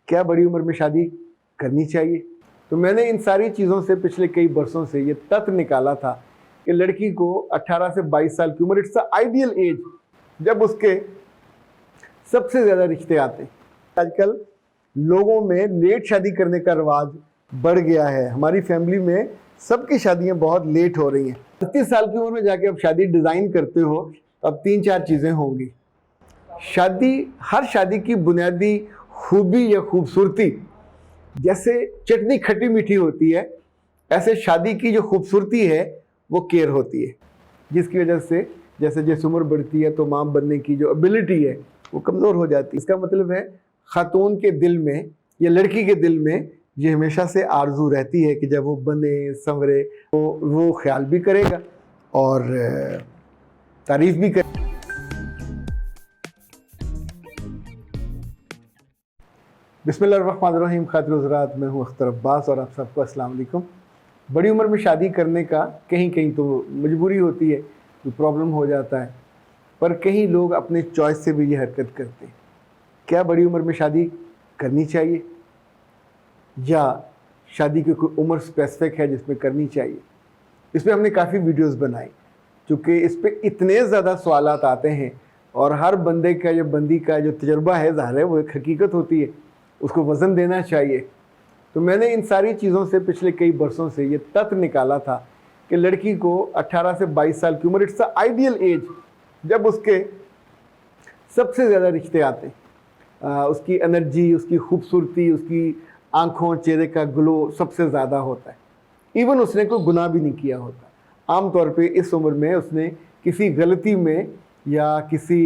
क्या बड़ी उम्र में शादी करनी चाहिए? तो मैंने इन सारी चीज़ों से पिछले कई बरसों से ये तथ्य निकाला था कि लड़की को 18 से 22 साल की उम्र इट्स द आइडियल एज जब उसके सबसे ज़्यादा रिश्ते आते हैं। आजकल लोगों में लेट शादी करने का रिवाज बढ़ गया है। हमारी फैमिली में सबकी शादियां बहुत लेट हो रही हैं। 30 साल की उम्र में जाके अब शादी डिज़ाइन करते हो तो अब 3-4 चीज़ें होंगी। हर शादी की बुनियादी खूबी या खूबसूरती जैसे चटनी खट्टी मीठी होती है, ऐसे शादी की जो खूबसूरती है वो केयर होती है, जिसकी वजह से जैसे जैसे उम्र बढ़ती है तो माँ बनने की जो एबिलिटी है वो कमज़ोर हो जाती है। इसका मतलब है खातून के दिल में या लड़की के दिल में ये हमेशा से आरजू रहती है कि जब वो बने संवरे तो वो ख्याल भी करेगा और तारीफ भी करेगा। बिस्मिल्लाहिर्रहमानिर्रहीम। खातिर हज़रात, मैं हूँ अख्तर अब्बास और आप सबको अस्सलाम वालेकुम। बड़ी उम्र में शादी करने का कहीं कहीं तो मजबूरी होती है, कोई प्रॉब्लम हो जाता है, पर कहीं लोग अपने चॉइस से भी ये हरकत करते हैं। क्या बड़ी उम्र में शादी करनी चाहिए या शादी की कोई उम्र स्पेसिफिक है जिसमें करनी चाहिए? इस पर हमने काफ़ी वीडियोस बनाई, चूँकि इस पर इतने ज़्यादा सवालात आते हैं और हर बंदे का या बंदी का जो तजुर्बा है ज़ाहिर है वो एक हकीकत होती है, उसको वज़न देना चाहिए। तो मैंने इन सारी चीज़ों से पिछले कई बरसों से ये तथ्य निकाला था कि लड़की को 18 से 22 साल की उम्र इट्स द आइडियल एज जब उसके सबसे ज़्यादा रिश्ते आते हैं। उसकी एनर्जी, उसकी खूबसूरती, उसकी आँखों चेहरे का ग्लो सबसे ज़्यादा होता है। इवन उसने कोई गुनाह भी नहीं किया होता। आम तौर पे इस उम्र में उसने किसी गलती में या किसी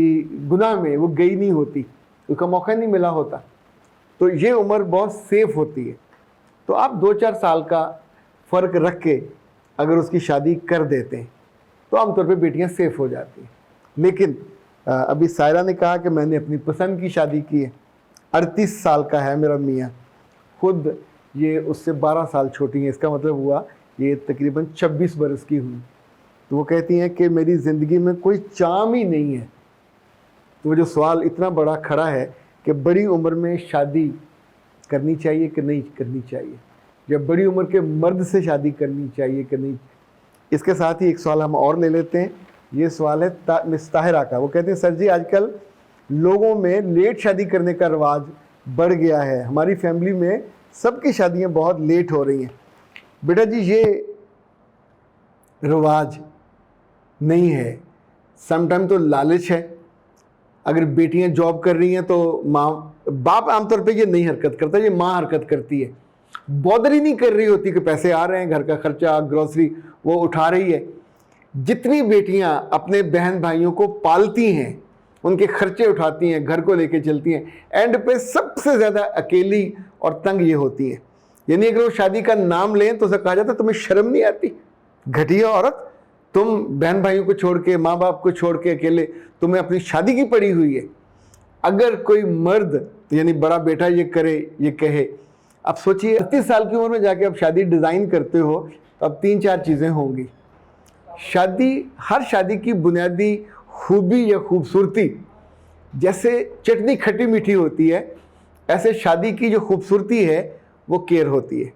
गुनाह में वो गई नहीं होती, उसका मौका नहीं मिला होता। तो ये उम्र बहुत सेफ़ होती है। तो आप 2-4 साल का फ़र्क रख के अगर उसकी शादी कर देते हैं तो आमतौर पे बेटियां सेफ़ हो जाती हैं। लेकिन अभी सायरा ने कहा कि मैंने अपनी पसंद की शादी की है। 38 साल का है मेरा मियाँ, खुद ये उससे 12 साल छोटी है। इसका मतलब हुआ ये तकरीबन 26 बरस की हुई। तो वो कहती हैं कि मेरी ज़िंदगी में कोई चाम ही नहीं है। तो वो जो सवाल इतना बड़ा खड़ा है कि बड़ी उम्र में शादी करनी चाहिए कि नहीं करनी चाहिए, या बड़ी उम्र के मर्द से शादी करनी चाहिए कि नहीं। इसके साथ ही एक सवाल हम और ले लेते हैं। ये सवाल है मिस ताहिरा का। वो कहते हैं, सर जी आजकल लोगों में लेट शादी करने का रिवाज बढ़ गया है। हमारी फैमिली में सबकी शादियां बहुत लेट हो रही हैं। बेटा जी, ये रिवाज नहीं है, समटाइम तो लालच है। अगर बेटियां जॉब कर रही हैं तो बाप आमतौर पे ये नहीं हरकत करता, ये माँ हरकत करती है। बॉदर ही नहीं कर रही होती कि पैसे आ रहे हैं, घर का खर्चा, ग्रोसरी वो उठा रही है। जितनी बेटियां अपने बहन भाइयों को पालती हैं, उनके खर्चे उठाती हैं, घर को लेके चलती हैं, एंड पे सबसे ज़्यादा अकेली और तंग ये होती हैं। यानी अगर वो शादी का नाम लें तो उसे कहा जाता है तुम्हें शर्म नहीं आती, घटिया औरत, तुम बहन भाइयों को छोड़ के, माँ बाप को छोड़ के अकेले, तुम्हें अपनी शादी की पड़ी हुई है। अगर कोई मर्द यानी बड़ा बेटा ये करे, ये कहे, अब सोचिए 30 साल की उम्र में जाके अब शादी डिज़ाइन करते हो तो अब 3-4 चीज़ें होंगी। हर शादी की बुनियादी खूबी या खूबसूरती जैसे चटनी खट्टी मीठी होती है, ऐसे शादी की जो खूबसूरती है वो केयर होती है,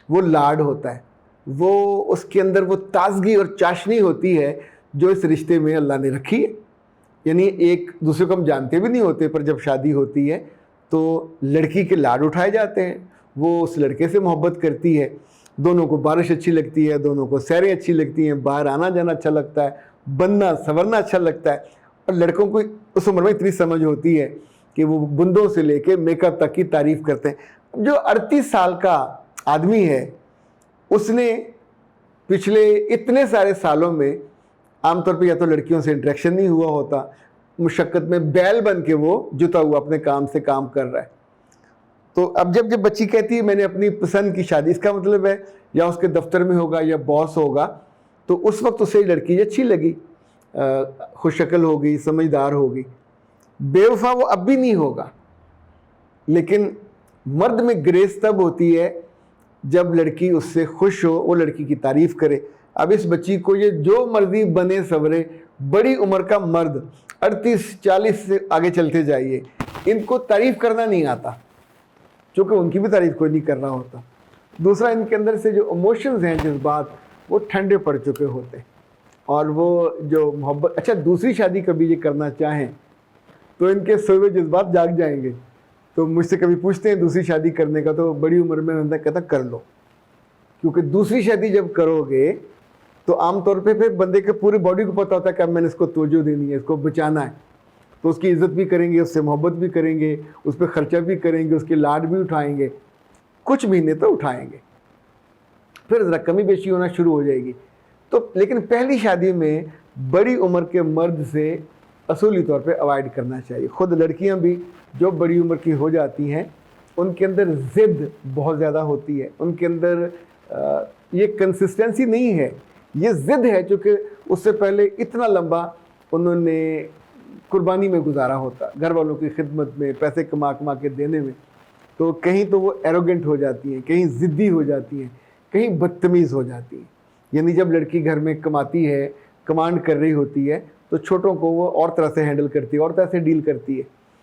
वो लाड होता है, वो उसके अंदर वो ताजगी और चाशनी होती है जो इस रिश्ते में अल्लाह ने रखी है। यानी एक दूसरे को हम जानते भी नहीं होते, पर जब शादी होती है तो लड़की के लाड उठाए जाते हैं। वो उस लड़के से मोहब्बत करती है, दोनों को बारिश अच्छी लगती है, दोनों को सैरें अच्छी लगती हैं, बाहर आना जाना अच्छा लगता है, बनना संवरना अच्छा लगता है। और लड़कों को उस उम्र में इतनी समझ होती है कि वो बुंदों से लेके मेकअप तक की तारीफ़ करते हैं। जो 38 साल का आदमी है, उसने पिछले इतने सारे सालों में आमतौर पे या तो लड़कियों से इंटरेक्शन नहीं हुआ होता, मुशक्क़त में बैल बन के वो जुता हुआ अपने काम से काम कर रहा है। तो अब जब बच्ची कहती है मैंने अपनी पसंद की शादी, इसका मतलब है या उसके दफ्तर में होगा या बॉस होगा, तो उस वक्त उसे लड़की अच्छी लगी, खुशशक्ल होगी, समझदार होगी। बेवफा वो अब भी नहीं होगा, लेकिन मर्द में ग्रेस तब होती है जब लड़की उससे खुश हो, वो लड़की की तारीफ़ करे। अब इस बच्ची को ये जो मर्जी बने सवरे, बड़ी उम्र का मर्द 38-40 से आगे चलते जाइए, इनको तारीफ़ करना नहीं आता। چونکہ ان کی بھی تعریف کوئی نہیں کر رہا ہوتا. دوسرا ان کے اندر سے جو ایموشنز ہیں جذبات وہ ٹھنڈے پڑ چکے ہوتے ہیں اور وہ جو محبت. اچھا دوسری شادی کبھی یہ کرنا چاہیں تو ان کے سوئے جذبات جاگ جائیں گے. تو مجھ سے کبھی پوچھتے ہیں دوسری شادی کرنے کا تو بڑی عمر میں کہتا کر لو, کیونکہ دوسری شادی جب کرو گے تو عام طور پہ پھر بندے کے پوری باڈی کو پتہ ہوتا ہے کہ اب میں نے اس کو توجہ دینی ہے, اس کو بچانا ہے, تو اس کی عزت بھی کریں گے, اس سے محبت بھی کریں گے, اس پہ خرچہ بھی کریں گے, اس کے لاڈ بھی اٹھائیں گے, کچھ مہینے تو اٹھائیں گے, پھر ذرا کمی بیشی ہونا شروع ہو جائے گی. تو لیکن پہلی شادی میں بڑی عمر کے مرد سے اصولی طور پہ اوائڈ کرنا چاہیے. خود لڑکیاں بھی جو بڑی عمر کی ہو جاتی ہیں ان کے اندر ضد بہت زیادہ ہوتی ہے, ان کے اندر یہ کنسسٹنسی نہیں ہے, یہ ضد ہے, چونکہ اس سے پہلے اتنا لمبا انہوں نے قربانی میں گزارا ہوتا, گھر والوں کی خدمت میں, پیسے کما کے دینے میں, تو کہیں تو وہ ایروگنٹ ہو جاتی ہیں, کہیں ضدی ہو جاتی ہیں, کہیں بدتمیز ہو جاتی ہیں. یعنی جب لڑکی گھر میں کماتی ہے, کمانڈ کر رہی ہوتی ہے, تو چھوٹوں کو وہ اور طرح سے ہینڈل کرتی ہے, اور طرح سے ڈیل کرتی ہے.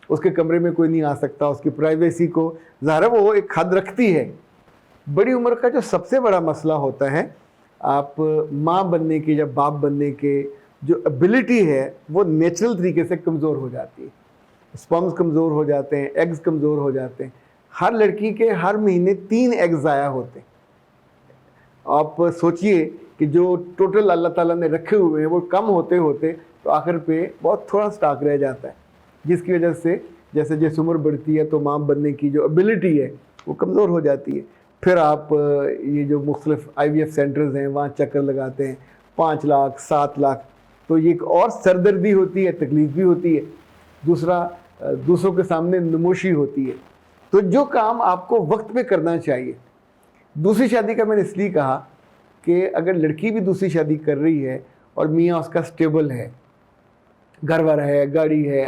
اس کے کمرے میں کوئی نہیں آ سکتا, اس کی پرائیویسی کو ظاہر ہے وہ ایک حد رکھتی ہے. بڑی عمر کا جو سب سے بڑا مسئلہ ہوتا ہے, آپ ماں بننے کے یا باپ بننے کے جو ایبلٹی ہے وہ نیچرل طریقے سے کمزور ہو جاتی ہے. اسپرمز کمزور ہو جاتے ہیں, ایگز کمزور ہو جاتے ہیں. ہر لڑکی کے ہر مہینے 3 ایگز ضائع ہوتے ہیں. آپ سوچئے کہ جو ٹوٹل اللہ تعالیٰ نے رکھے ہوئے ہیں وہ کم ہوتے ہوتے تو آخر پہ بہت تھوڑا سٹاک رہ جاتا ہے, جس کی وجہ سے جیسے جیسے عمر بڑھتی ہے تو ماں بننے کی جو ایبلٹی ہے وہ کمزور ہو جاتی ہے. پھر آپ یہ جو مختلف IVF سینٹرز ہیں وہاں چکر لگاتے ہیں, 5 لاکھ 7 لاکھ, تو یہ ایک اور سردردی ہوتی ہے, تکلیف بھی ہوتی ہے. دوسرا دوسروں کے سامنے نموشی ہوتی ہے. تو جو کام آپ کو وقت پہ کرنا چاہیے. دوسری شادی کا میں نے اس لیے کہا کہ اگر لڑکی بھی دوسری شادی کر رہی ہے اور میاں اس کا سٹیبل ہے, گھر ور ہے, گاڑی ہے,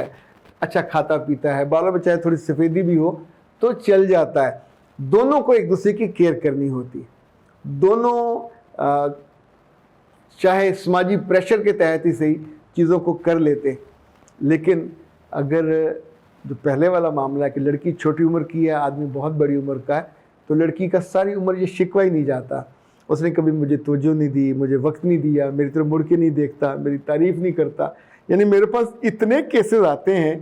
اچھا کھاتا پیتا ہے, بالا بچہ ہے, تھوڑی سفیدی بھی ہو تو چل جاتا ہے. دونوں کو ایک دوسرے کی کیئر کرنی ہوتی ہے. دونوں چاہے سماجی پریشر کے تحت ہی صحیح چیزوں کو کر لیتے, لیکن اگر جو پہلے والا معاملہ ہے کہ لڑکی چھوٹی عمر کی ہے, آدمی بہت بڑی عمر کا ہے, تو لڑکی کا ساری عمر یہ شکوہ ہی نہیں جاتا, اس نے کبھی مجھے توجہ نہیں دی, مجھے وقت نہیں دیا, میری طرف مڑ کے نہیں دیکھتا, میری تعریف نہیں کرتا. یعنی میرے پاس اتنے کیسز آتے ہیں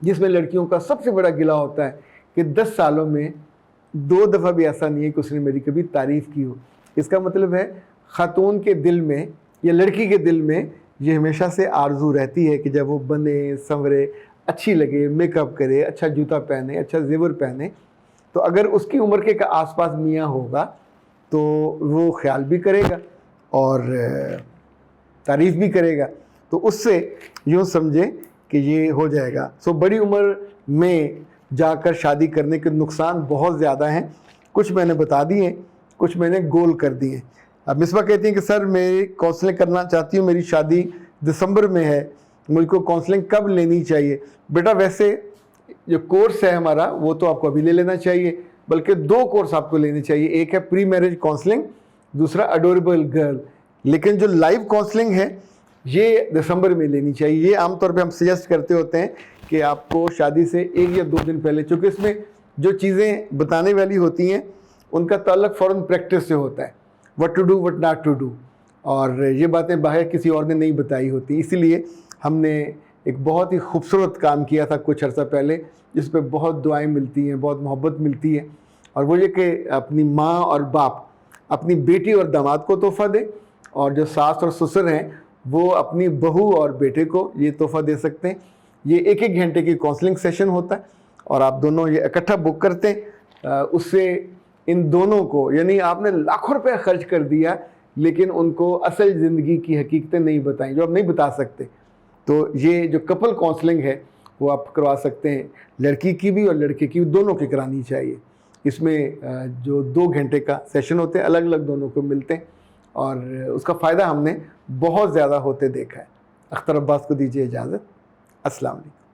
جس میں لڑکیوں کا سب سے بڑا گلہ ہوتا ہے کہ 10 سالوں میں 2 دفعہ بھی ایسا نہیں ہے کہ اس نے میری کبھی تعریف کی ہو. اس کا مطلب ہے خاتون کے دل میں یا لڑکی کے دل میں یہ ہمیشہ سے آرزو رہتی ہے کہ جب وہ بنے سنورے, اچھی لگے, میک اپ کرے, اچھا جوتا پہنے, اچھا زیور پہنے, تو اگر اس کی عمر کے آس پاس میاں ہوگا تو وہ خیال بھی کرے گا اور تعریف بھی کرے گا. تو اس سے یوں سمجھیں کہ یہ ہو جائے گا. سو بڑی عمر میں جا کر شادی کرنے کے نقصان بہت زیادہ ہیں. کچھ میں نے بتا دیے, کچھ میں نے گول کر دیے. اب مصباح کہتی ہیں کہ سر میں کونسلنگ کرنا چاہتی ہوں, میری شادی دسمبر میں ہے, مجھ کو کونسلنگ کب لینی چاہیے؟ بیٹا ویسے جو کورس ہے ہمارا وہ تو آپ کو ابھی لے لینا چاہیے, بلکہ 2 کورس آپ کو لینے چاہیے. ایک ہے پری میرج کونسلنگ, دوسرا اڈوریبل گرل. لیکن جو لائیو کونسلنگ ہے یہ دسمبر میں لینی چاہیے. یہ عام طور پہ ہم سجیسٹ کرتے ہوتے ہیں کہ آپ کو شادی سے 1 یا 2 دن پہلے, چونکہ اس میں جو چیزیں بتانے والی ہوتی ہیں ان کا تعلق فوراً پریکٹس سے ہوتا ہے, what to do what not to do, اور یہ باتیں باہر کسی اور نے نہیں بتائی ہوتی. اسی لیے ہم نے ایک بہت ہی خوبصورت کام کیا تھا کچھ عرصہ پہلے, جس پہ بہت دعائیں ملتی ہیں, بہت محبت ملتی ہے, اور وہ یہ کہ اپنی ماں اور باپ اپنی بیٹی اور داماد کو تحفہ دیں, اور جو ساس اور سسر ہیں وہ اپنی بہو اور بیٹے کو یہ تحفہ دے سکتے ہیں. یہ 1 گھنٹے کی کونسلنگ سیشن ہوتا ہے اور آپ دونوں یہ اکٹھا بک کرتے ہیں. اس سے ان دونوں کو, یعنی آپ نے لاکھوں روپے خرچ کر دیا لیکن ان کو اصل زندگی کی حقیقتیں نہیں بتائیں جو آپ نہیں بتا سکتے. تو یہ جو کپل کونسلنگ ہے وہ آپ کروا سکتے ہیں, لڑکی کی بھی اور لڑکے کی بھی, دونوں کی کرانی چاہیے. اس میں جو 2 گھنٹے کا سیشن ہوتے ہیں الگ الگ دونوں کو ملتے ہیں, اور اس کا فائدہ ہم نے بہت زیادہ ہوتے دیکھا ہے. اختر عباس کو دیجیے اجازت. السلام علیکم.